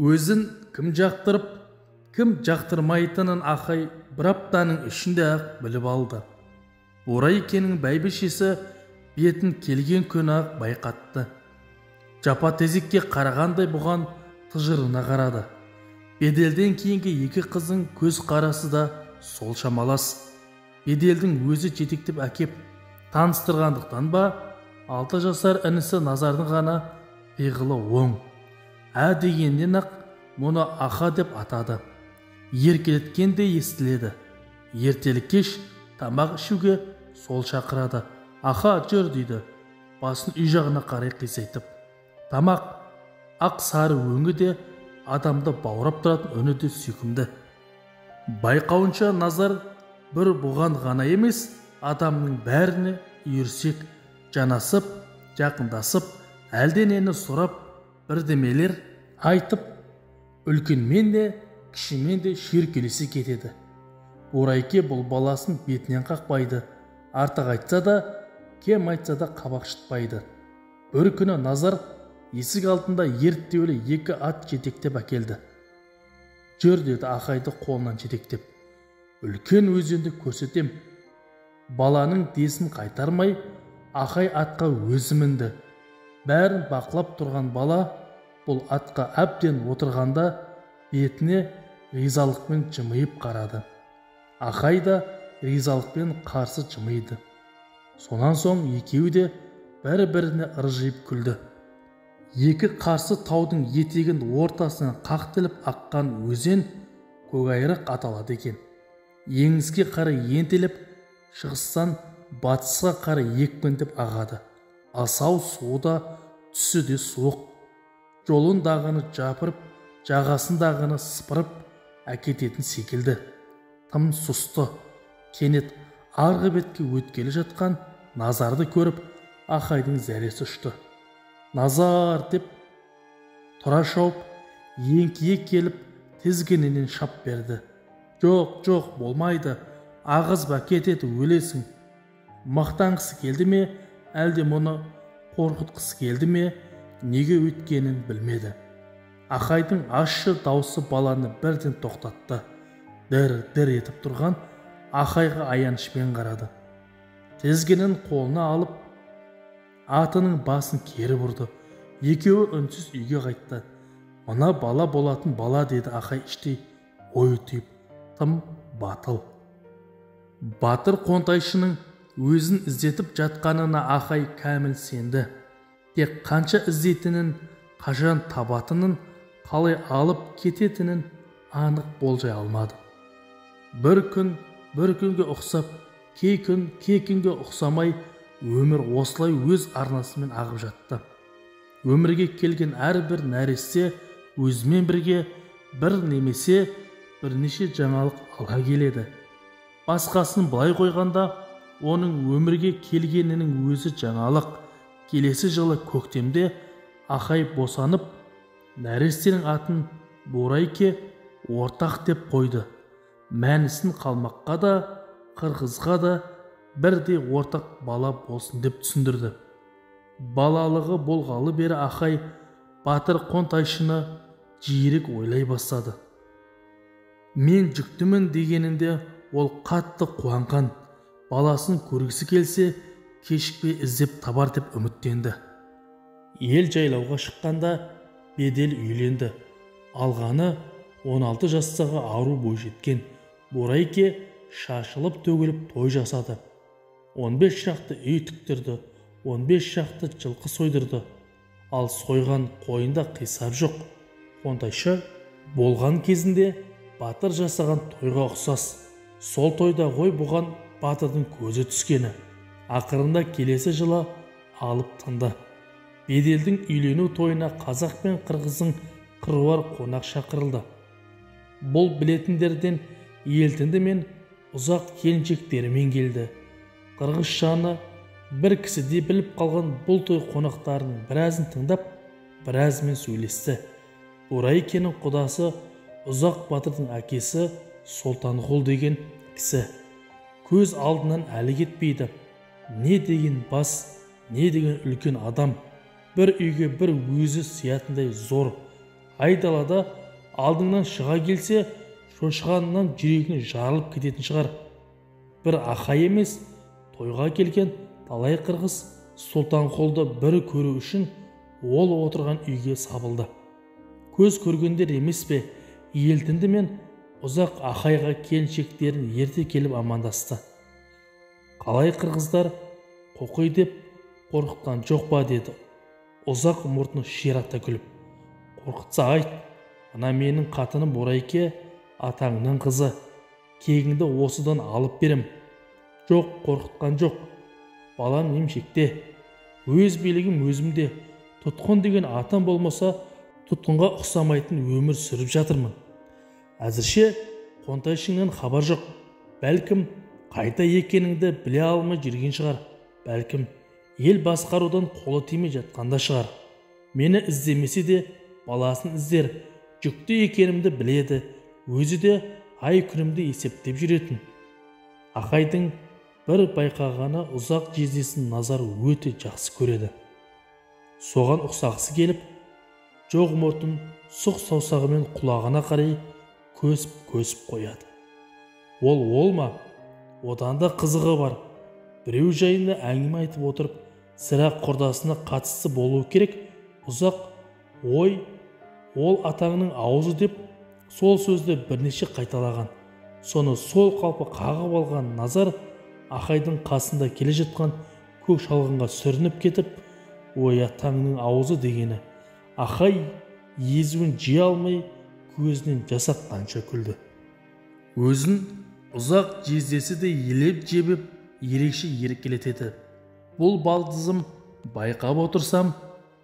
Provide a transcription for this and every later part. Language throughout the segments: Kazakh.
Өзін кім жақтырып, кім жақтырмайтынын Ахай бір аптаның ішінде ақ біліп алды. Борайкенің бәйбішесі бетін келген күні ақ байқатты. Жапа-тезекке қарағандай бұған тыжырына қарады. Беделден кейінгі екі қыздың көз қарасы да сол шамалас. Беделдің өзі жетектеп әкеп таныстырғандықтан ба, 6 жасар інісі Назардың ғана пиғылы оң. Дегеннен ақ мұны Аха деп атады. Еркелеткенде естіледі. Ертелі кеш тамақ ішуге сол шақырады. Аха жүр дейді, басын үй жағына қарай қисайтып. Тамақ ақ сары өңі де адамды баурап тұратын үні де сүйкімді. Байқауынша Назар бір бұған ғана емес, адамның бәріне үйірсек, жанасып, жақындасып, әлденені сұрап, бірдемелер айтып, үлкенмен де, кішімен де шүйіркелесе кетеді. Борайке бұл баласын бетінен қақпайды, артық айтса да, кем айтса да қабақ шытпайды. Бір күні Назар есік алдында ерттеулі 2 ат жетектеп әкелді. Жүр деді Ахайды қолынан жетектеп. Үлкен өзенді көрсетем. Баланың десін қайтармай, Ахай атқа өзі мінді. Бәрін бақылап тұрған бала бұл атқа әбден отырғанда бетіне ризалықпен жымиып қарады. Ахай да ризалықпен қарсы жымиды. Сонан соң екеуі де бір-біріне ыржиып күлді. Екі қарсы таудың етегін ортасынан қақтылып аққан өзен Көкайрық аталады екен. Еңіске қарай ентелеп, шығыстан батысқа қарай екпіндеп ағады. Асау суда, түсі де суық. Жолындағыны жапырып, жағасындағыны сыпырып әкететін секілді. Тым сұсты. Кенет арғы бетке өткелі жатқан Назарды көріп, Ахайдың зәресі ұшты. Назар деп тұра шауып, еңкие келіп, тізгінінен шап берді. Жоқ, болмайды, ағызба кетеді, өлесің. Мақтанғысы келді ме, әлде мұны қорқытқысы келді ме, неге өткенін білмеді. Ахайдың ащы даусы баланы бірден тоқтатты. Дір етіп тұрған Ахайға аянышпен қарады. Тізгінін қолына алып, атының басын кері бұрды. Екеуі үнсіз үйге қайтты. Мына бала болатын бала, деді Ахай іштей ой түйіп. Тым батыл. Батыр Қонтайшының өзін іздетіп жатқанына Ахай кәміл сенді. Тек қанша іздейтінін, қашан табатынын, қалай алып кететінін анық болжай алмады. Бір күнге ұқсап, кей күнге ұқсамай, өмір осылай өз арнасымен ағып жатты. Өмірге келген әрбір нәресте өзімен бірге бір немесе бірнеше жаңалық ала келеді. Басқасын былай қойғанда, оның өмірге келгенінің өзі жаңалық. Келесі жылы көктемде Ахай босанып, нәрестенің атын Борайке ортақ деп қойды. Мәнісін қалмаққа да, қырғызға да бірдей ортақ бала болсын деп түсіндірді. Балалығы болғалы бері Ахай Батыр Қонтайшыны жиірек ойлай бастады. Мен жүктімін дегенінде ол қатты қуанған. Баласын көргісі келсе, кешікпей іздеп табар деп үміттенді. Ел жайлауға шыққанда Бедел үйленді. Алғаны 16 жастағы ару бойжеткен. Борайке шашылып төгіліп той жасады. 15 шақты үй тіктірді, 15 шақты жылқы сойдырды. Ал сойған қойында қисап жоқ. Қонтайшы болған кезінде батыр жасаған тойға ұқсас. Сол тойда ғой бұған батырдың көзі түскені. Ақырында келесі жылы алып тынды. Беделдің үйлену тойына қазақ пен қырғыздың қыруар қонақ шақырылды. Бұл білетіндерден елтінді мен ұзақ келіншектерімен келді. Қырғызшаны бір кісіде біліп қалған бұл той қонақтарының біразын тыңдап, біразымен сөйлесті. Борайкенің құдасы Ұзақ Батырдың әкесі Солтанғұл деген кісі. Көз алдынан әлі кетпейді. Не деген бас, не деген үлкен адам. Бір үйге бір өзі сиятындай зор. айдалада алдыңнан шыға келсе, шошығанынан жүрегің жарылып кететін шығар. Бір Ақай емес, тойға келген талай қырғыз Сұлтанқұлды бір көру үшін ол отырған үйге сабылды. Көз көргендер емес пе, елтінді мен ұзақ Ақайға келіншектерін ерте келіп амандасты. Қалай қырғыздар, қоқый деп қорқытқан жоқ па деді. Ұзақ мұртын ширата күліп. Қорқытса айт, ана менің қатыным Борайке, атаңның қызы, кегіңді осыдан алып берем. Жоқ, қорқытқан жоқ. Балам емшекте, өз билігім өзімде, тұтқын деген атам болмаса, тұтқынға ұқсамайтын өмір сүріп жатырмын. Әзірше қонтайшыңнан хабар жоқ. Бәлкім қайта екеніңді біле алмай жүрген шығар. Бәлкім ел басқарудан қолы тимей жатқанда шығар. Мені іздемесе де баласын іздер, жүкті екенімді біледі, өзі де ай күнімді есептеп жүретін. Ақайдың бір байқағаны ұзақ жездесін Назар өте жақсы көреді. Соған ұқсағысы келіп, жоқ мұртын сұқ саусағымен құлағына қарай көсіп қояды. Ол ма? Одан да қызығы бар. Біреу жайында әңгіме айтып отырып, сірә құрдасына қатысты болуы керек. Ұзақ ой, ол атаңның аузы деп сол сөзді бірнеше қайталаған. Соны сол қалпы қағып алған Назар Ақайдың қасында келе жатқан көк шалғынға сүрініп кетіп, ой, атаңның аузы дегені. Ақай езуін жия алмай көзінен жас аққанша күлді. Өзін ұзақ жездесі де елеп жебіп ерекше еркелетеді. Бұл балдызым байқап отырсам,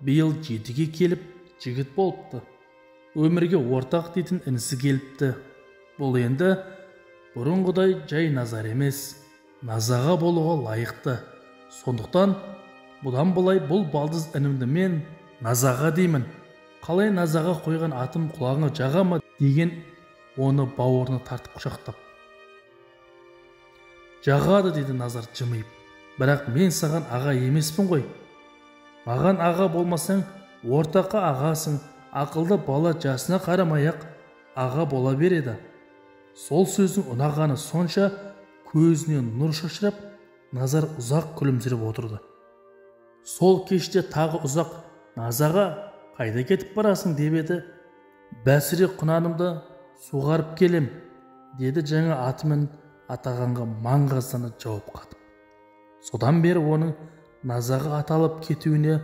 биыл 7-ге келіп жігіт болыпты. Өмірге ортақ дейтін інісі келіпті. Бұл енді бұрынғыдай жай Назар емес, Назаға болуға лайықты. Сондықтан бұдан былай бұл балдыз інімді мен Назаға деймін. Қалай Назаға қойған атым құлағыңа жаға ма деген оны бауырына тартып құшақтап. Жағады деді Назар жымиып. Бірақ мен саған аға емеспін ғой. Маған аға болмасаң, ортаққа ағасың, ақылды бала жасына қарамай-ақ аға бола береді. Сол сөздің ұнағаны сонша көзінен нұр шашырап, Назар ұзақ күлімсіреп отырды. Сол кеште тағы ұзақ Назаға қайда кетіп барасың деп еді. Бәсіре құнанымды суғарып келем, деді жаңа атымен атағанға маңғаздана жауап қатып. Содан бері оның Назаға аталып кетуіне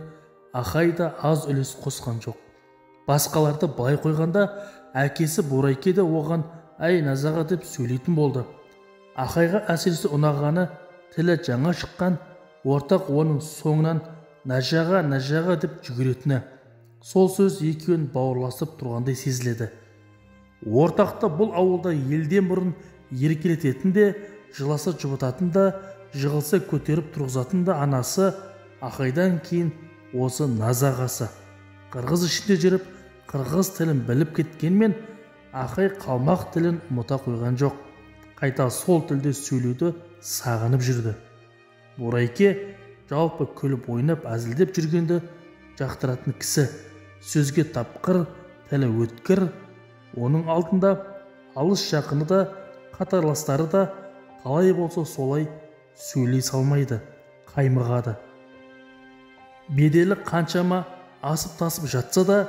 Ақай да аз үлес қосқан жоқ. Басқаларды былай қойғанда, әкесі Борайке де оған әй Назаға деп сөйлейтін болды. Ақайға әсіресе ұнағаны тілі жаңа шыққан ортақ оның соңынан Нәжаға деп жүгіретіні. Сол сөз екеуін бауырласып тұрғандай сезіледі. Ортақты бұл ауылда елден бұрын еркелететін де, жыласа жұбататын да, жығылса көтеріп тұрғызатын да анасы, Ақайдан кейін осы Назағасы. Қырғыз ішінде жүріп, қырғыз тілін біліп кеткенмен, Ақай қалмақ тілін ұмыта қойған жоқ. Қайта сол тілде сөйлеуді сағынып жүрді. Борайке жалпы күліп ойнап әзілдеп жүргенді жақтыратын кісі, сөзге тапқыр, тілі өткір. Оның алдында алыс жақыны да, қатарластары да қалай болса солай сөйлей салмайды, қаймығады. Беделі қаншама асып тасып жатса да,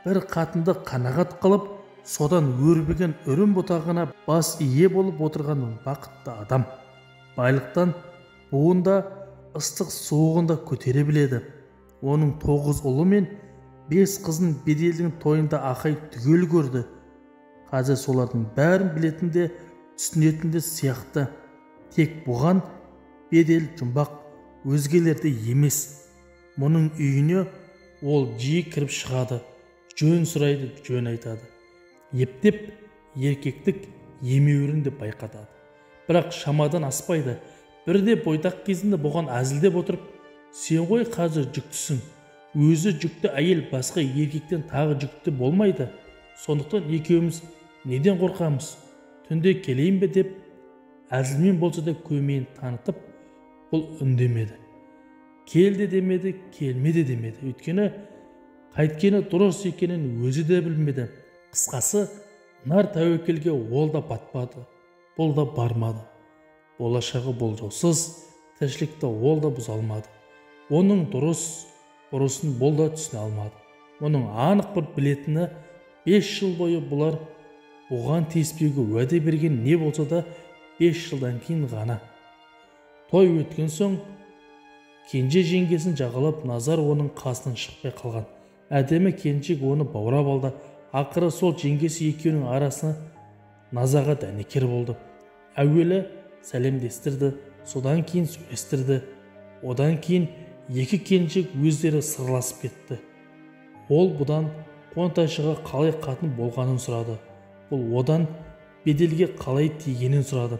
бір қатынды қанағат қылып, содан өрбіген үрім бұтағына бас ие болып отырған бақытты адам. Байлықтан буында ыстық суығында көтере біледі. Оның 9 ұлы мен 5 қызын беделдің тойында Ақай түгел көрді. Қазір солардың бәрін білетінде, түсінетінде сияқты. Тек бұған бедел жұмбақ, өзгелерде емес. Мұның үйіне ол жиі кіріп шығады, жөн сұрайды, жөн айтады. Ептеп еркектік емеурін де байқатады. Бірақ шамадан аспайды. Бірде бойдақ кезінде бұған әзілдеп отырып, сен ғой қазір жүктісің. Өзі жүкті әйел басқа еркектен тағы жүкті болмайды. Сондықтан екеуміз неден қорқамыз? Түнде келейін бе деп, әзілмен болса да көмейін танытып, бұл үндемеді. Келді демеді, келмеді демеді. Өйткені қайткені дұрыс екенін өзі де білмеді. Қысқасы, нар тәуекелге ол да батпады, бұл да бармады. Болашағы болжаусыз, тіршілікті ол да бұза алмады. Оның бұрысын бұл да түсіне алмады. Оның анық бір білетіні, 5 жыл бойы бұлар оған тиіспеуге уәде берген не болса да 5 жылдан кейін ғана. Той өткен соң кенже жеңгесін жағалап Назар оның қасынан шықпай қалған. Әдемі келіншек оны баурап алды. Ақыры сол жеңгесі екеуінің арасына Назаға дәнекер болды. Әуелі сәлемдестірді, содан кейін сөйлестірді. Одан кейін екі келіншек өздері сырласып кетті. Ол бұдан Қонтайшыға қалай қатын болғанын сұрады. Бұл одан беделге қалай тигенін сұрады.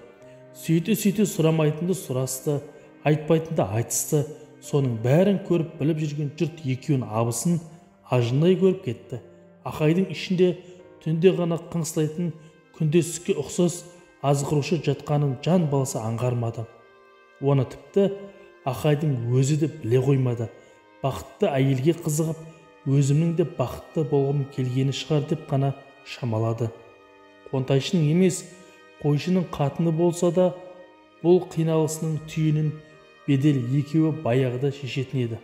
Сөйте сұрамайтынды сұрасты, айтпайтынды айтысты. Соның бәрін көріп біліп жүрген жұрт екеуін абысын ажындай көріп кетті. Ақайдың ішінде түнде ғана қыңсылайтын күндесікке ұқсас азғырушы жатқанын жан баласы аңғармады. Оны тіпті Ақайдың өзі де біле қоймады. Бақытты әйелге қызығып, өзімнің де бақытты болғым келгені шығар деп қана шамалады. Қонтайшының емес, қойшының қатыны болса да, бұл қиналысының түйінін бедел екеуі баяғыда шешетін еді.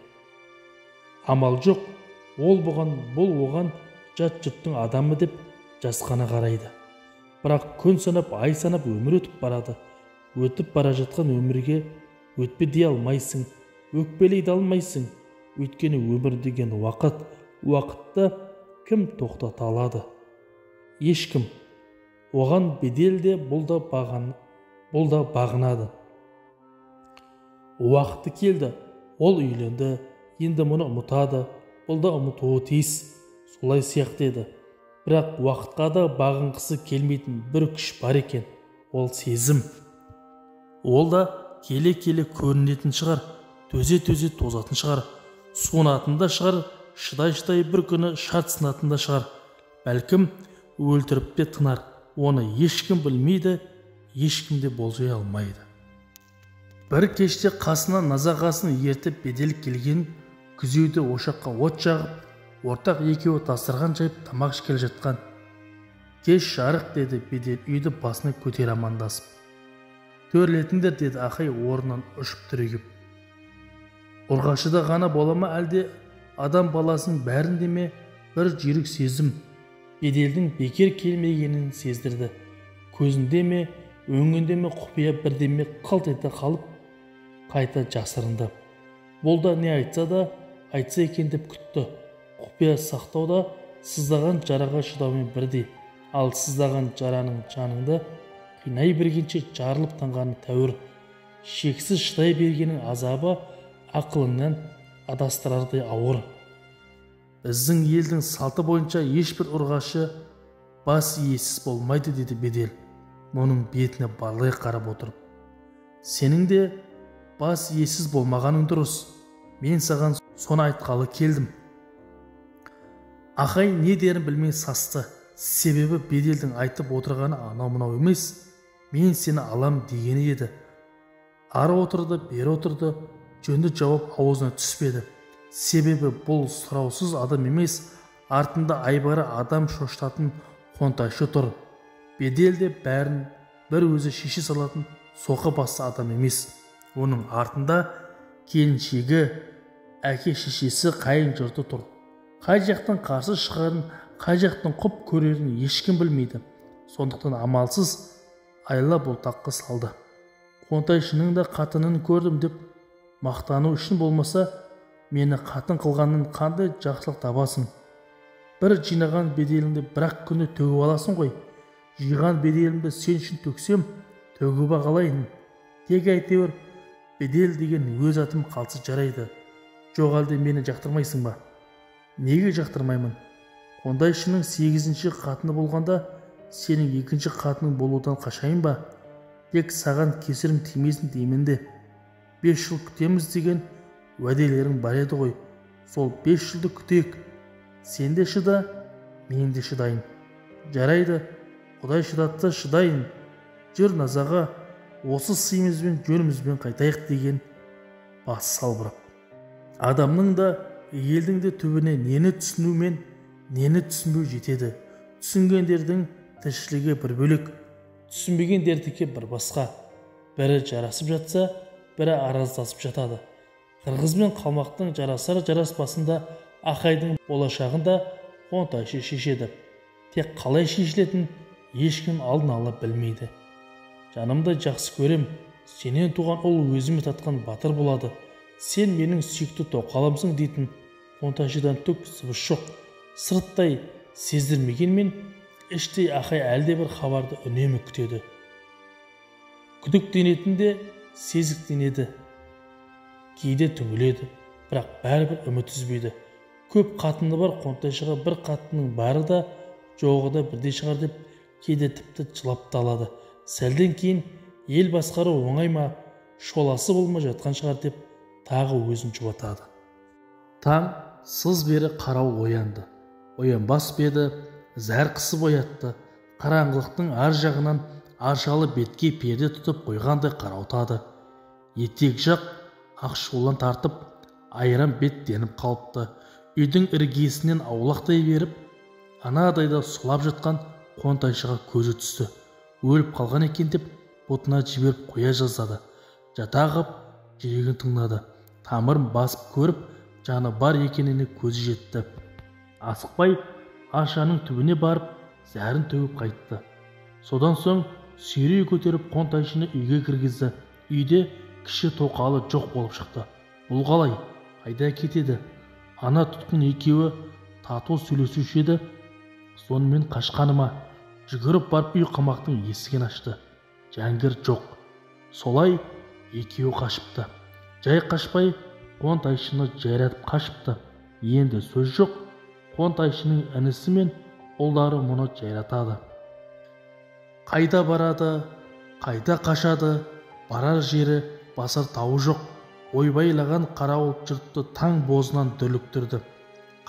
Амал жоқ, бұл оған жат жұрттың адамы деп жасқана қарайды. Бірақ күн санап, ай санап өмір өтіп барады. Өтіп бара жатқан өмірге өтпе дей алмайсың, өкпелей де алмайсың. Өйткені өмір деген уақытты кім тоқтата алады? Ешкім. Оған бедел де бұл да бағынады. Уақыты келді, ол үйленді, енді мұны ұмытады, бұл да ұмытуы тиіс. Солай сияқты еді. Бірақ уақытқа да бағынғысы келмейтін бір күш бар екен, ол сезім. Ол да келе-келе көрінетін шығар, төзе тозатын шығар, суынатын да шығар, шыдай бір күні шарт сынатын да шығар. Бәлкім өлтіріп те тынар. Оны ешкім білмейді, ешкім де болжай алмайды. Бір кеште қасына Назағасын ертіп бедел келген, күзеуде ошаққа от жағып, ортақ екеуі дастархан жайып тамақ ішкеле жатқан. Кеш жарық, деді бедел үйді басына көтер амандасып. Төрлетіңдер, деді Ақай орнынан ұшып түрегеп. Ұрғашыда ғана бола ма, әлде адам баласының бәрінде ме бір жүйрік сезім беделдің бекер келмегенін сездірді. Көзінде ме, өңінде ме құпия бірдеме қылт ете қалып, қайта жасырынды. Бұл да не айтса да, айтса екен деп күтті. Құпия сақтауда сыздаған жараға шыдаумен бірдей, ал сыздаған жараның жаныңды қинай бергенше жарылып таңғаны тәуір. Шексіз шыдай бергенің азабы ақылыңнан адастырардай ауыр. Біздің елдің салты бойынша ешбір ұрғашы бас иесіз болмайды, деді бедел, оның бетіне барлай қарап отырып. Сенің де бас иесіз болмағаның дұрыс. Мен саған соны айтқалы келдім. Ақай не дерін білмей састы. Себебі беделдің айтып отырғаны анау-мынау емес. Мен сені алам дегені еді. Ары отырды, бері отырды, жөнді жауап аузына түспеді. Себебі бұл сұраусыз адам емес, артында айбары адам шошытатын Қонтайшы тұр. Бедел де бәрін бір өзі шеше салатын соқы басты адам емес. Оның артында келіншегі, әке шешесі, қайын жұрты тұр. Қай жақтан қарсы шығарын, қай жақтан құп көрерін ешкім білмейді. Сондықтан амалсыз айла бұлтаққа салды. Қонтайшының да қатынын көрдім деп мақтану үшін болмаса, мені қатын қылғанын қандай жақсылық табасың? Бір жинаған беделіңді бір-ақ күні төгіп аласың ғой. Жиған беделімді сен үшін төксем, төгіп ағалайын. Тек әйтеуір бедел деген өз атым қалсы жарайды. Жоқ әлде мені жақтырмайсың ба? Неге жақтырмаймын? Қонтайшының 8-ші қатыны болғанда, сенің 2-ші қатының болудан қашайын ба? Тек саған кесірім тимесін деймін де. 5 жыл күтеміз деген уәделерің бар еді ғой. Сол 5 жылды күтейік. Сен де шыда, мен де шыдайын. Жарайды, Құдай шыдатса шыдайын. Жүр Назаға, осы сыйымызбен жөнімізбен қайтайық деген бас салбырап. Адамның да елдің де түбіне нені түсіну мен нені түсінбеу жетеді. Түсінгендердің тіршілігі бір бөлек, түсінбегендердікі бір басқа. Бірі жарасып жатса, бірі араздасып жатады. Қырғыз бен қалмақтың жарасар жараспасында Ақайдың болашағында Қонтайшы шешеді. Тек қалай шешілетін ешкім алдын ала білмейді. Жанымды жақсы көрем, сенен туған ұл өзіме татқан батыр болады. Сен менің сүйікті тоқалымсың дейтін Қонтайшыдан түк сыбыс жоқ. Сырттай сездірмегенмен іштей Ақай әлдебір хабарды үнемі күтеді. Күдіктенетін де сезіктенеді. Кейде түңіледі, бірақ бәрібір үміт үзбейді. Көп қатыны бар Қонтайшыға бір қатынның бары да жоғы да бірдей шығар деп кейде тіпті жылап та алады. Сәлден кейін ел басқару оңай ма, шоласы болмай жатқан шығар деп тағы өзін жұбатады. Таң сыз бері қарау оянды. Оянбас беді, зәр қысып оятты. Қараңғылықтың ар жағынан аршалы бетке перде тұтып қойғандай қараутады. Етек жақ ақшулан тартып, айран бет деніп қалыпты. Үйдің іргесінен аулақтай беріп, анадайда сұлап жатқан Қонтайшыға көзі түсті. Өліп қалған екен деп бұтына жіберіп қоя жаздады. Жата қып жүрегін тыңдады. Тамырын басып көріп, жаны бар екеніне көзі жетті. Асықпай ашаның түбіне барып, зәрін төгіп қайтты. Содан соң сүйрей көтеріп Қонтайшыны үйге кіргізді. Үйде кіші тоқалы жоқ болып шықты. Бұл қалай? Қайда кетеді? Ана тұтқын екеуі тату сөйлесуші еді. Сонымен қашқаныма жүгіріп барып үй қамақтың есігін ашты. Жәңгір жоқ. Солай екеуі қашыпты. Жай қашпай Қонтайшыны жайратып қашыпты. Енді сөз жоқ. Қонтайшының інісі мен ұлдары мұны жайратады. Қайда барады, қайда қашады, барар жері басар тауы жоқ. Ойбайлаған қарауыл жұртты таң бозынан дүрліктірді.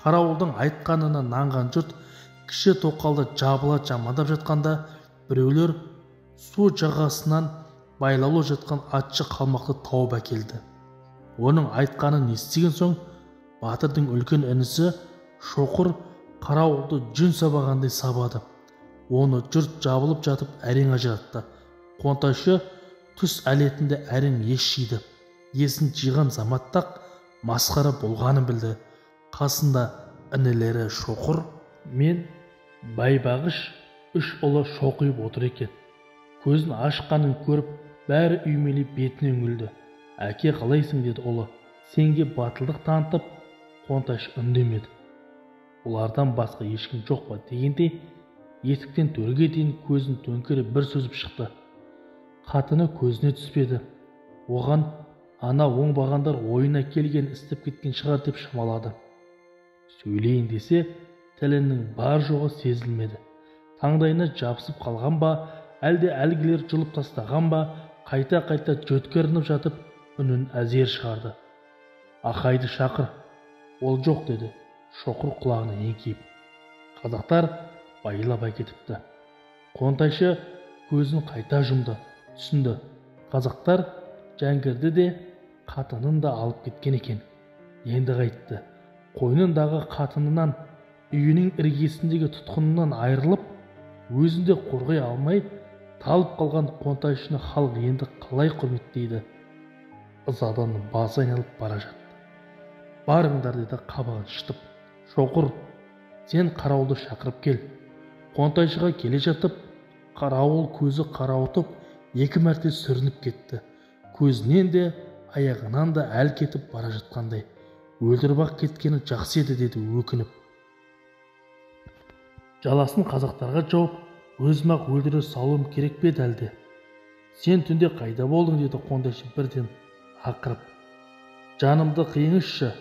Қарауылдың айтқанына нанған жұрт кіші тоқалды жабыла жамандап жатқанда, біреулер су жағасынан байлаулы жатқан атшы қалмақты тауып әкелді. Оның айтқанын естіген соң, батырдың үлкен інісі Шоқыр қарауылды жүн сабағандай сабады. Оны жұрт жабылып жатып әрең ажыратты. Қонтайшы түс әлетінде әрең ес жиды. Есін жиған заматтақ масқара болғанын білді. Қасында інілері Шоқыр мен Байбағыш үш ұлы шоқиып отыр екен. Көзін ашқанын көріп, бәрі үймелеп бетіне үңілді. Әке, қалайсың деді ұлы. Сенге батылдық танытып, Қонтайшы үндемеді. Олардан басқа ешкім жоқ па дегенде, есіктен төрге дейін көзін төңкеріп бір сөзіп шықты. Қатыны көзіне түспеді. Оған ана оңбағандар ойына келген істеп кеткен шығар деп шамалады. Сөйлейін десе, тілінің бар жоғы сезілмеді. Таңдайына жабысып қалған ба, әлде әлгілер жұлып тастаған ба, қайта-қайта жөткірініп жатып, үнін әзер шығарды. Ақайды шақыр. Ол жоқ деді Шоқыр құлағына еңкейіп. Қазақтар байлап әкетіпті. Қонтайшы көзін қайта жұмды, түсінді. Қазақтар Жәңгірді де қатынын да алып кеткен екен. Енді қайтты. Қойнындағы қатынынан, үйінің іргесіндегі тұтқынынан айырылып, өзінде қорғай алмай талып қалған Қонтайшыны халық енді қалай құрметтейді? Ызадан басы айналып бара жатты. Барыңдар деді қабағын шытып. Шоқыр, сен қарауылды шақырып кел. Қонтайшыға келе жатып, қарауыл көзі қарауытып, екі мәрте сүрініп кетті. Көзінен де, аяғынан да әл кетіп бара жатқандай. Өлтіріп-ақ кеткені жақсы еді деді өкініп. Жаласын қазақтарға жауып, өзім-ақ өлтіре салуым керек пе еді әлде? Сен түнде қайда болдың деді Қонтайшы бірден ақырып. Жанымды қиыңызшы,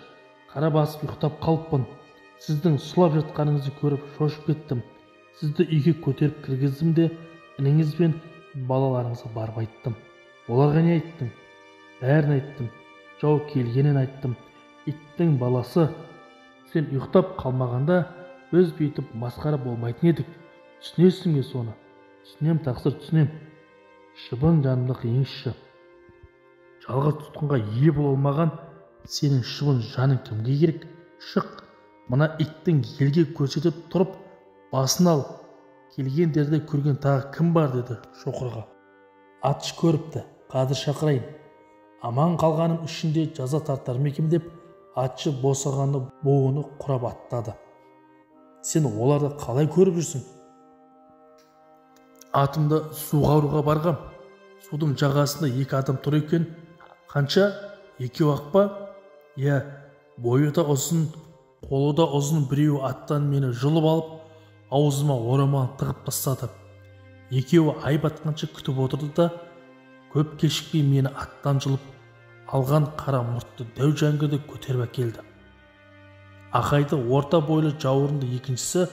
қара басып ұйықтап қалыппын. Сіздің сұлап жатқаныңызды көріп шошып кеттім. Сізді үйге көтеріп кіргіздім де, ініңіз бен балаларыңызға барып айттым. Оларға не айттың? Бәрін айттым. Жау келгенін айттым. Иттің баласы, сен ұйықтап қалмағанда біз бүйтіп масқара болмайтын едік. Түсінесің бе соны? Түсінем, тақсыр, түсінем. Шыбын жанымды қиыңызшы. Жалғыз тұтқынға ие бола алмаған сенің шыбын жаның кімге керек? шық, мына иттің елге көрсетіп тұрып басын ал, келгендерді көрген тағы кім бар, деді шоқырға. Атшы көріпті, қазір шақырайын. Аман қалғаным үшін де жаза тартар ма екем деп атшы босағаны буыны құрап аттады. Сен оларды қалай көріп жүрсің? Атымды суға ұруға барғам. Судың жағасында 2 адам тұр екен. Қанша? 2-ақ па? Иә, бойы да ұзын, қолы да ұзын біреуі аттан мені жұлып алып, аузыма орамалын тығып тастады. Екеуі ай батқанша күтіп отырды да, көп кешікпей мені аттан жұлып алған қара мұртты дәу жәңгірді көтеріп әкелді. Ақайды орта бойлы жауырынды екіншісі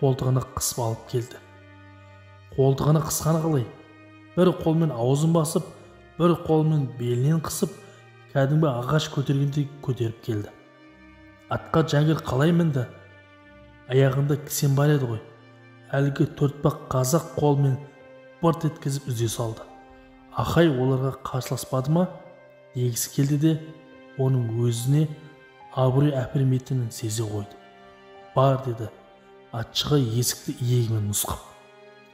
қолтығына қысып алып келді. Қолтығына қысқаны қалай? Бір қолмен аузын басып, бір қолмен белінен қысып, кәдімгі ағаш көтергендей көтеріп келді. Атқа жәңгір қалай мінді? Аяғында кісен бар еді ғой. Әлгі 4 қазақ қолмен бырт еткізіп үзе салды. Ақай оларға қарсыласпады ма? Дегісі келді де, оның өзіне абырой әпермейтінін сезе қойды. Бар, деді, атшыға есікті иегімен нұсқап.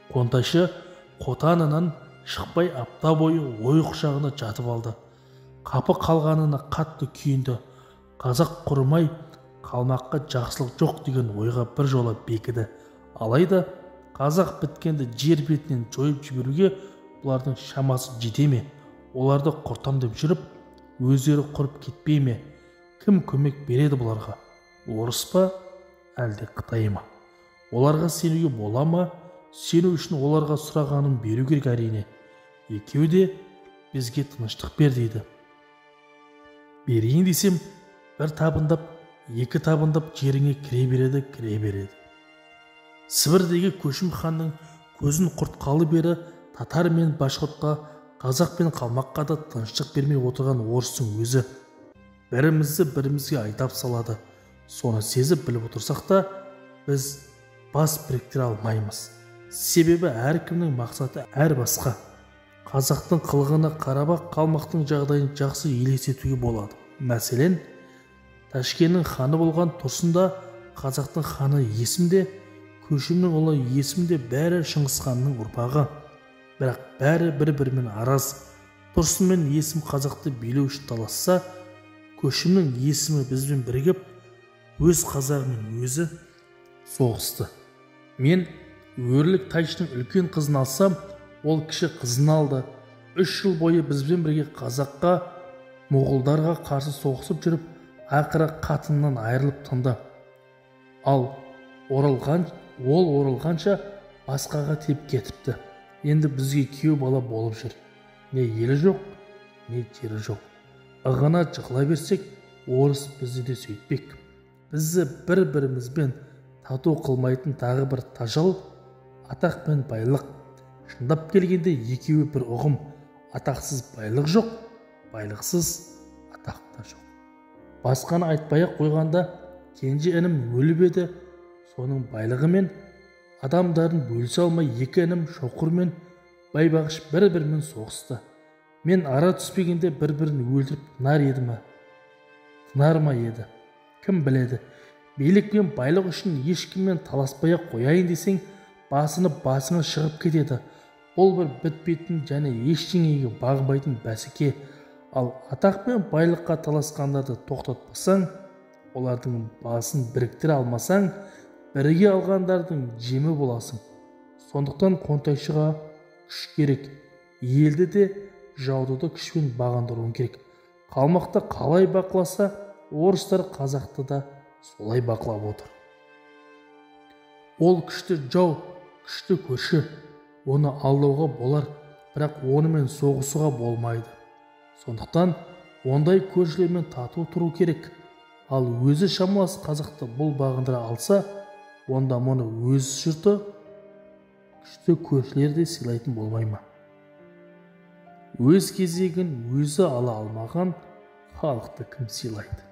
Қонтайшы қотанынан шықпай апта бойы ой құшағына жатып алды. Қапы қалғанына қатты күйінді. Қазақ құрымай қалмаққа жақсылық жоқ деген ойға бір жола бекіді. Алайда қазақ біткенді жер бетінен жойып жіберуге бұлардың шамасы жете ме? Оларды құртам деп жүріп, өздері құрып кетпей ме? Кім көмек береді бұларға? Орыс па, әлде Қытай ма? Оларға сенуге бола ма? Сену үшін оларға сұрағанын беру керек әрине. Екеуі де бізге тыныштық бер дейді. Берейін десем, бір табындап, 2 табындап жеріңе кіре береді. Сібірдегі Көшім ханның көзін құртқалы бері татар мен башқұртқа, қазақ пен қалмаққа да тыныштық бермей отырған орыстың өзі бірімізге айдап салады. Соны сезіп біліп отырсақ та, біз бас біріктіре алмаймыз. Себебі әркімнің мақсаты әр басқа. Қазақтың қылығына қарап қалмақтың жағдайын жақсы елестетуге болады. Мәселен, Ташкеннің ханы болған Тұрсында қазақтың ханы Есімде, Көшімнің ұлы Есімде бәрі Шыңғыс ханның ұрпағы. Бірақ бәрі бір-бірімен араз. Тұрсын мен Есім қазақты билеу үшін таласса, Көшімнің Есімі бізбен бірігіп, өз қазағымен өзі соғысты. Мен өрлік тайшының үлкен қызын алсам, ол кіші қызын алды. 3 жыл бойы бізбен бірге қазаққа, моғолдарға қарсы соғысып жүріп, ақыры қатынынан айырылып тынды. Ол оралғанша басқаға теп кетіпті. Енді бізге күйеу бала болып жүр. Не елі жоқ, не жері жоқ. Ығына жығыла берсек, орыс бізді де сөйтпек. Бізді бір-бірімізбен тату қылмайтын тағы бір тажал, атақ пен байлық. Шындап келгенде екеуі бір ұғым. Атақсыз байлық жоқ, байлықсыз атақ та жоқ. Басқаны айтпай-ақ қойғанда, кенже інім өліп еді, соның байлығымен адамдарын бөлісе алмай 2 інім Шоқыр мен Байбағыш бір-бірімен соғысты. Мен ара түспегенде бір-бірін өлтіріп тынар еді ме? Тынар ма еді? Кім біледі? Билік пен байлық үшін ешкіммен таласпай-ақ қояйын десең, басыңа шығып кетеді. Ол бір бітпейтін және ештеңеге бағынбайтын бәсеке. Ал атақ пен байлыққа таласқандарды тоқтатпасаң, олардың басын біріктіре алмасаң, біріге алғандардың жемі боласың. Сондықтан Қонтайшыға күш керек. Елді де, жауды да күшпен бағындыруың керек. Қалмақты қалай бақыласа, орыстар қазақты да солай бақылап отыр. Ол күшті жау, күшті көрші. Оны алдауға болар, бірақ онымен соғысуға болмайды. Сондықтан ондай көршілермен тату тұру керек. Ал өзі шамалас қазақты бұл бағындыра алса, онда мұны өз жұрты күшті көршілер де сыйлайтын болмай ма? Өз кезегін өзі ала алмаған халықты кім сыйлайды?